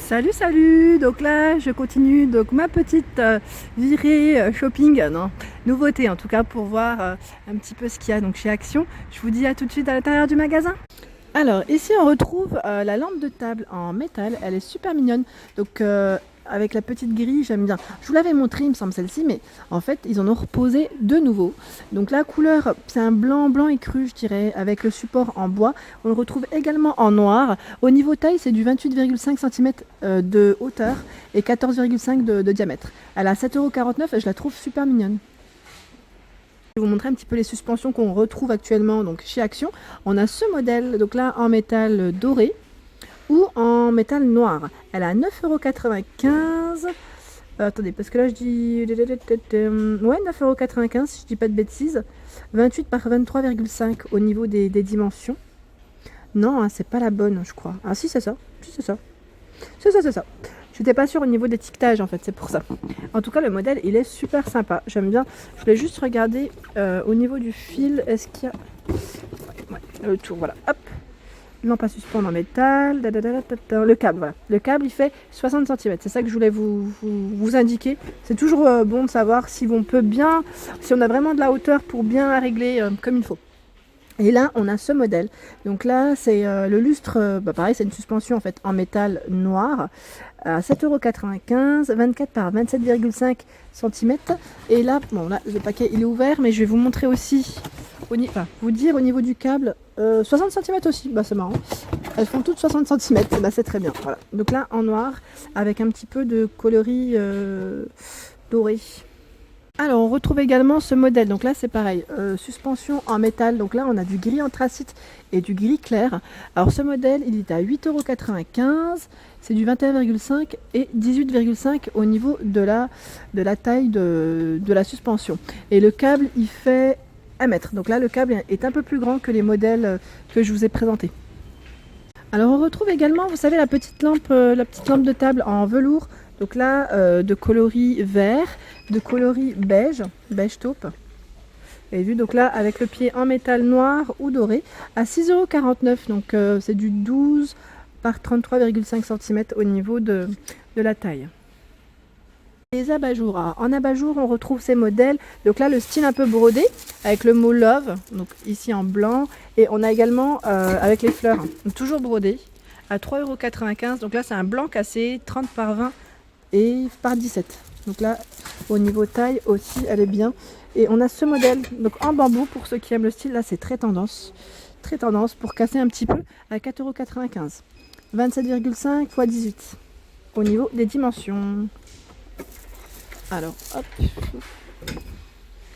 Salut, salut! Donc là, je continue donc ma petite virée shopping, non, nouveauté en tout cas pour voir un petit peu ce qu'il y a donc chez Action. Je vous dis à tout de suite à l'intérieur du magasin. Alors ici on retrouve la lampe de table en métal, elle est super mignonne. Donc avec la petite grille, j'aime bien. Je vous l'avais montré, il me semble, celle-ci, mais en fait, ils en ont reposé de nouveau. Donc la couleur, c'est un blanc écru, je dirais, avec le support en bois. On le retrouve également en noir. Au niveau taille, c'est du 28,5 cm de hauteur et 14,5 de diamètre. Elle a 7,49 € et je la trouve super mignonne. Je vais vous montrer un petit peu les suspensions qu'on retrouve actuellement donc chez Action. On a ce modèle, donc là en métal doré ou en métal noir. Elle a 9,95 €. Attendez, parce que là je dis... Ouais, 9,95 € si je dis pas de bêtises. 28 par 23,5 au niveau des dimensions. Non, hein, c'est pas la bonne, je crois. Ah si, c'est ça. Si, c'est ça. C'est ça. J'étais pas sûre au niveau d'étiquetage en fait, c'est pour ça. En tout cas, le modèle, il est super sympa. J'aime bien. Je voulais juste regarder au niveau du fil. Est-ce qu'il y a... Ouais, le tour, voilà. Hop. Lampe à suspendre en métal. Le câble, voilà. Le câble, il fait 60 cm. C'est ça que je voulais vous indiquer. C'est toujours bon de savoir si on peut bien... Si on a vraiment de la hauteur pour bien la régler comme il faut. Et là, on a ce modèle. Donc là, c'est le lustre, pareil, c'est une suspension en fait en métal noir à 7,95 €, 24 par 27,5 cm. Et là, bon, là, le paquet il est ouvert, mais je vais vous montrer aussi, vous dire au niveau du câble, 60 cm aussi. Bah, c'est marrant. Elles font toutes 60 cm. Bah, c'est très bien. Voilà. Donc là, en noir, avec un petit peu de coloris doré. Alors on retrouve également ce modèle, donc là c'est pareil, suspension en métal, donc là on a du gris anthracite et du gris clair. Alors ce modèle il est à 8,95 €, c'est du 21,5 et 18,5 au niveau de la taille de la suspension. Et le câble il fait 1 mètre, donc là le câble est un peu plus grand que les modèles que je vous ai présentés. Alors on retrouve également, vous savez, la petite lampe de table en velours. Donc là, de coloris vert, de coloris beige taupe. Vous avez vu, donc là, avec le pied en métal noir ou doré, à 6,49 €. Donc c'est du 12 par 33,5 cm au niveau de la taille. Les abat-jours. En abat-jour, on retrouve ces modèles. Donc là, le style un peu brodé, avec le mot Love, donc ici en blanc. Et on a également avec les fleurs, donc toujours brodé, à 3,95 €. Donc là, c'est un blanc cassé, 30 par 20 et par 17. Donc là, au niveau taille aussi, elle est bien. Et on a ce modèle, donc en bambou, pour ceux qui aiment le style, là, c'est très tendance pour casser un petit peu, à 4,95 €. 27,5 x 18 au niveau des dimensions. Alors, hop.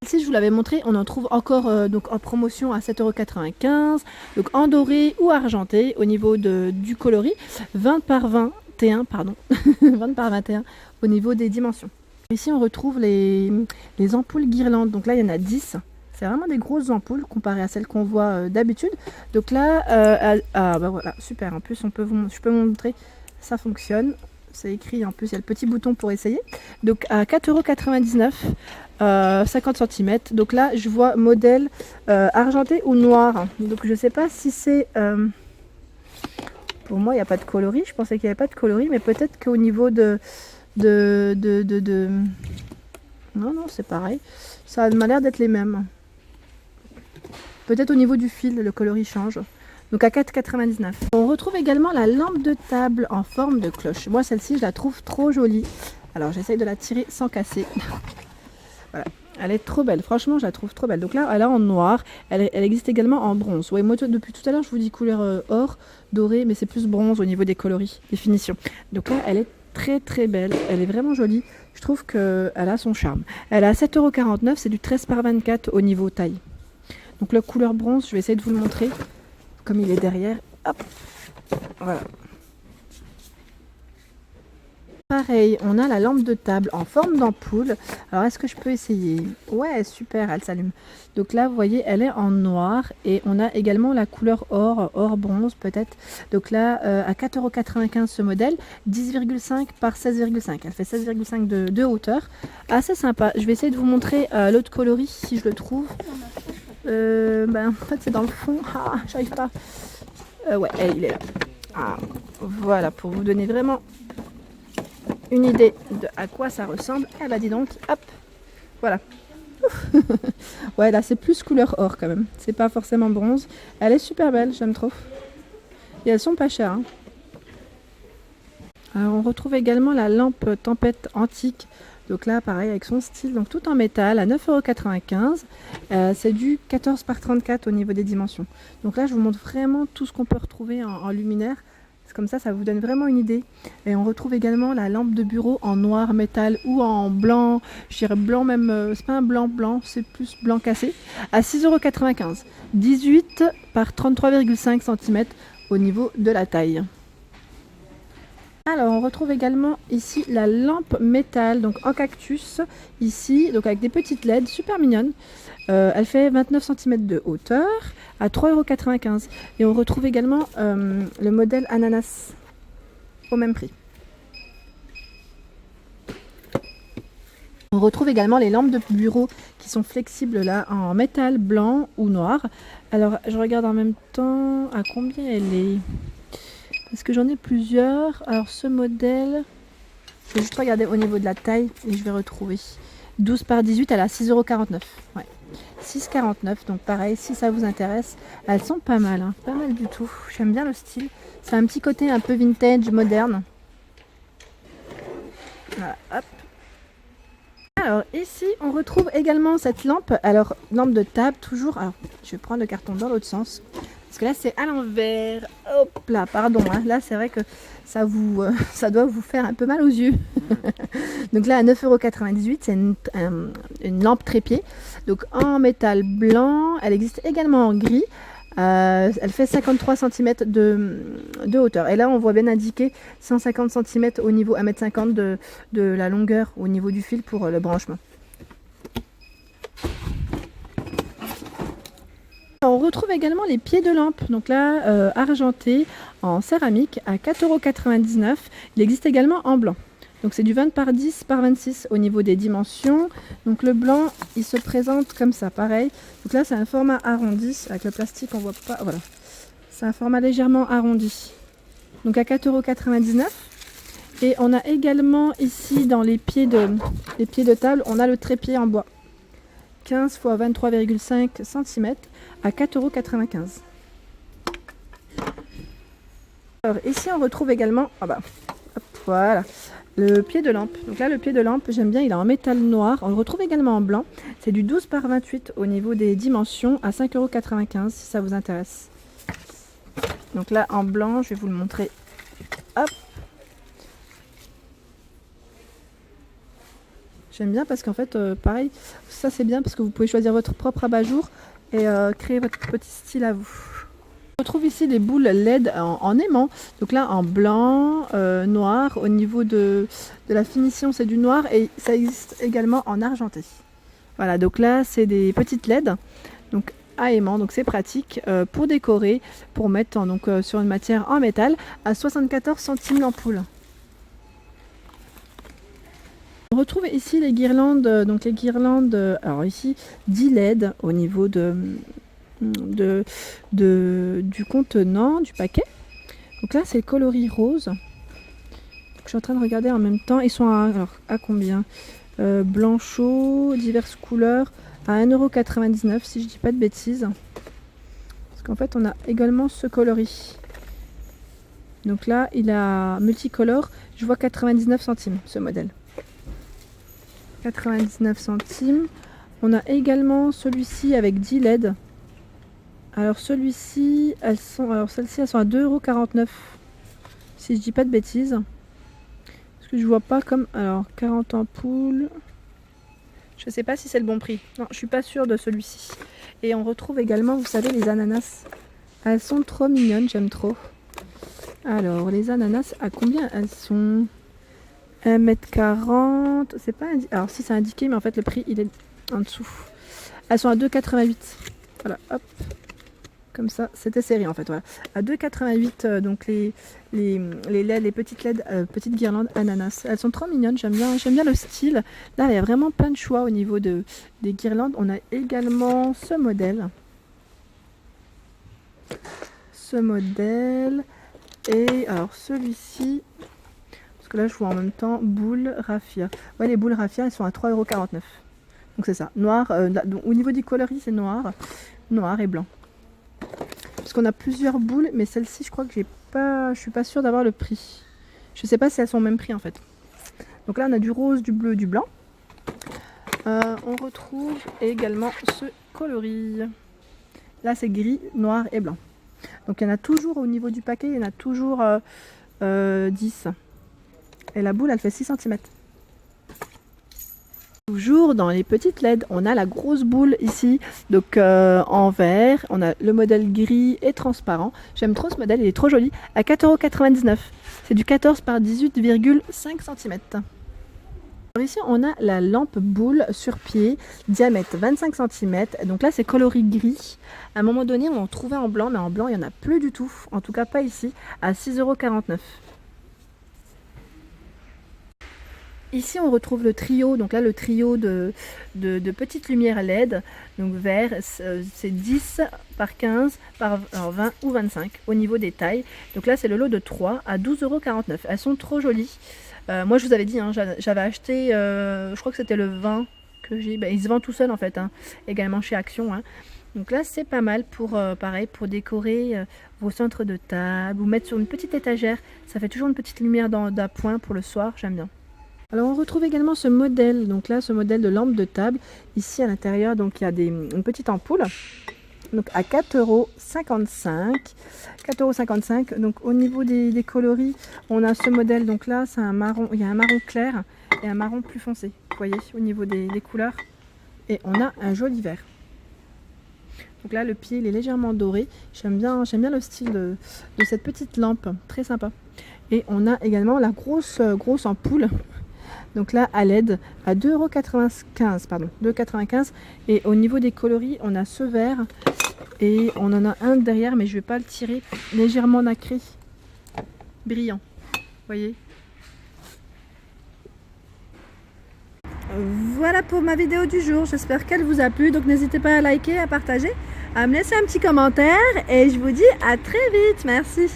Ici, je vous l'avais montré, on en trouve encore donc en promotion à 7,95 €, donc en doré ou argenté au niveau du coloris, 20 par 21, pardon, 20 par 21 au niveau des dimensions. Ici, on retrouve les ampoules guirlandes, donc là, il y en a 10. C'est vraiment des grosses ampoules comparées à celles qu'on voit d'habitude. Donc là, bah voilà, super, en plus, je peux vous montrer, ça fonctionne. C'est écrit, en plus il y a le petit bouton pour essayer. Donc à 4,99 €, 50 cm. Donc là je vois modèle argenté ou noir. Donc je sais pas si c'est... Pour moi il n'y a pas de coloris. Je pensais qu'il n'y avait pas de coloris. Mais peut-être qu'au niveau de... Non, c'est pareil. Ça m'a l'air d'être les mêmes. Peut-être au niveau du fil, le coloris change. Donc à 4,99 €. On retrouve également la lampe de table en forme de cloche. Moi celle-ci je la trouve trop jolie. Alors j'essaye de la tirer sans casser. Voilà. Elle est trop belle, franchement je la trouve trop belle. Donc là elle est en noir, elle existe également en bronze. Ouais, moi depuis tout à l'heure je vous dis couleur or, doré, mais c'est plus bronze au niveau des coloris, des finitions. Donc là elle est très belle, elle est vraiment jolie. Je trouve qu'elle a son charme. Elle est à 7,49 €, c'est du 13 par 24 au niveau taille. Donc la couleur bronze, je vais essayer de vous le montrer. Comme il est derrière, hop, voilà. Pareil, on a la lampe de table en forme d'ampoule. Alors, est-ce que je peux essayer? Ouais, super, elle s'allume. Donc là, vous voyez, elle est en noir et on a également la couleur or bronze peut-être. Donc là, à 4,95 € ce modèle, 10,5 par 16,5. Elle fait 16,5 de hauteur. Assez sympa. Je vais essayer de vous montrer l'autre coloris si je le trouve. En fait c'est dans le fond, j'arrive pas. Ouais, il est là. Ah, voilà, pour vous donner vraiment une idée de à quoi ça ressemble. Eh bah dis donc, hop, voilà. Ouais, là c'est plus couleur or quand même. C'est pas forcément bronze. Elle est super belle, j'aime trop. Et elles sont pas chères, hein. Alors on retrouve également la lampe tempête antique. Donc là pareil avec son style, donc tout en métal à 9,95 €. C'est du 14 par 34 au niveau des dimensions. Donc là je vous montre vraiment tout ce qu'on peut retrouver en luminaire. Comme ça vous donne vraiment une idée. Et on retrouve également la lampe de bureau en noir métal ou en blanc, je dirais blanc même, c'est pas un blanc blanc, c'est plus blanc cassé, à 6,95 €. 18 par 33,5 cm au niveau de la taille. Alors on retrouve également ici la lampe métal, donc en cactus, ici, donc avec des petites LED super mignonnes. Elle fait 29 cm de hauteur à 3,95 €. Et on retrouve également le modèle ananas au même prix. On retrouve également les lampes de bureau qui sont flexibles là en métal blanc ou noir. Alors je regarde en même temps à combien elle est. Parce que j'en ai plusieurs. Alors ce modèle, je vais juste regarder au niveau de la taille et je vais retrouver. 12 par 18, elle a 6,49 €. Ouais. 6,49 €. Donc pareil, si ça vous intéresse, elles sont pas mal, hein, pas mal du tout. J'aime bien le style. C'est un petit côté un peu vintage, moderne. Voilà, hop. Alors ici, on retrouve également cette lampe. Alors lampe de table toujours. Alors je vais prendre le carton dans l'autre sens. Parce que là c'est à l'envers. Hop là, pardon. Hein. Là c'est vrai que ça doit vous faire un peu mal aux yeux. Donc là à 9,98 €, c'est une lampe trépied. Donc en métal blanc. Elle existe également en gris. Elle fait 53 cm de hauteur. Et là on voit bien indiqué 150 cm au niveau 1,50 m de la longueur au niveau du fil pour le branchement. On retrouve également les pieds de lampe, donc là argentés en céramique à 4,99 €. Il existe également en blanc. Donc c'est du 20 par 10 par 26 au niveau des dimensions. Donc le blanc, il se présente comme ça, pareil. Donc là c'est un format arrondi, avec le plastique on voit pas, voilà. C'est un format légèrement arrondi. Donc à 4,99 €. Et on a également ici dans les pieds de table, on a le trépied en bois. 15 x 23,5 cm à 4,95 €. Alors ici on retrouve également, hop, voilà, le pied de lampe. Donc là le pied de lampe j'aime bien, il est en métal noir. On le retrouve également en blanc. C'est du 12 par 28 au niveau des dimensions à 5,95 € si ça vous intéresse. Donc là en blanc, je vais vous le montrer. Hop. J'aime bien parce qu'en fait, pareil, ça c'est bien parce que vous pouvez choisir votre propre abat-jour et créer votre petit style à vous. On retrouve ici les boules LED en aimant. Donc là en blanc, noir. Au niveau de la finition c'est du noir et ça existe également en argenté. Voilà, donc là c'est des petites LED. Donc à aimant, donc c'est pratique pour décorer, pour mettre donc, sur une matière en métal à 74 centimes l'ampoule. On retrouve ici les guirlandes, donc les guirlandes, alors ici 10 LED au niveau du contenant, du paquet. Donc là c'est le coloris rose. Donc, je suis en train de regarder en même temps, ils sont à combien blanc chaud, diverses couleurs, à 1,99 € si je dis pas de bêtises. Parce qu'en fait on a également ce coloris. Donc là il a multicolore, je vois 99 centimes ce modèle. 99 centimes. On a également celui-ci avec 10 LED. Alors celui-ci, celles-ci elles sont à 2,49 € si je dis pas de bêtises. Parce que je vois pas comme, alors 40 ampoules. Je sais pas si c'est le bon prix. Non, je suis pas sûre de celui-ci. Et on retrouve également, vous savez, les ananas. Elles sont trop mignonnes, j'aime trop. Alors les ananas, à combien elles sont? 1,40 m, c'est pas indiqué. Alors si c'est indiqué, mais en fait le prix il est en dessous. Elles sont à 2,88 €. Voilà, hop. Comme ça, c'était serré en fait. Voilà. À 2,88 € donc les LED, les petites LED, petites guirlandes ananas. Elles sont trop mignonnes, j'aime bien le style. Là, il y a vraiment plein de choix au niveau des guirlandes. On a également ce modèle. Et alors celui-ci, parce que là je vois en même temps boule raffia. Ouais, les boules raffia elles sont à 3,49 €. Donc c'est ça, noir. Donc, au niveau des coloris c'est noir et blanc. Parce qu'on a plusieurs boules, mais celle-ci je crois que je suis pas sûre d'avoir le prix. Je sais pas si elles sont au même prix en fait. Donc là on a du rose, du bleu, du blanc. On retrouve également ce coloris. Là c'est gris, noir et blanc. Donc il y en a toujours au niveau du paquet, il y en a toujours 10. Et la boule elle fait 6 cm. Toujours dans les petites LED, on a la grosse boule ici, donc en vert. On a le modèle gris et transparent. J'aime trop ce modèle, il est trop joli. À 4,99 €. C'est du 14 par 18,5 cm. Alors ici on a la lampe boule sur pied, diamètre 25 cm. Donc là c'est coloris gris. À un moment donné on en trouvait en blanc, mais en blanc il n'y en a plus du tout. En tout cas pas ici, à 6,49 €. Ici on retrouve le trio, donc là le trio de petites lumières LED, donc vert, c'est 10 par 15 par 20 ou 25 au niveau des tailles. Donc là c'est le lot de 3 à 12,49 €. Elles sont trop jolies. Moi je vous avais dit, hein, j'avais acheté, je crois que c'était le 20 que j'ai, il se vend tout seul en fait, hein, également chez Action. Hein. Donc là c'est pas mal pour, pareil, pour décorer vos centres de table ou mettre sur une petite étagère. Ça fait toujours une petite lumière d'appoint pour le soir, j'aime bien. Alors on retrouve également ce modèle, donc là ce modèle de lampe de table. Ici à l'intérieur donc il y a une petite ampoule, donc à 4,55 €. Donc au niveau des coloris, on a ce modèle, donc là c'est un marron, il y a un marron clair et un marron plus foncé, vous voyez au niveau des couleurs. Et on a un joli vert. Donc là le pied il est légèrement doré, j'aime bien le style de cette petite lampe, très sympa. Et on a également la grosse ampoule. Donc là à LED à 2,95 €, 2,95 €. Et au niveau des coloris, on a ce vert et on en a un derrière, mais je vais pas le tirer, légèrement nacré, brillant. Vous voyez. Voilà pour ma vidéo du jour, j'espère qu'elle vous a plu. Donc n'hésitez pas à liker, à partager, à me laisser un petit commentaire et je vous dis à très vite. Merci.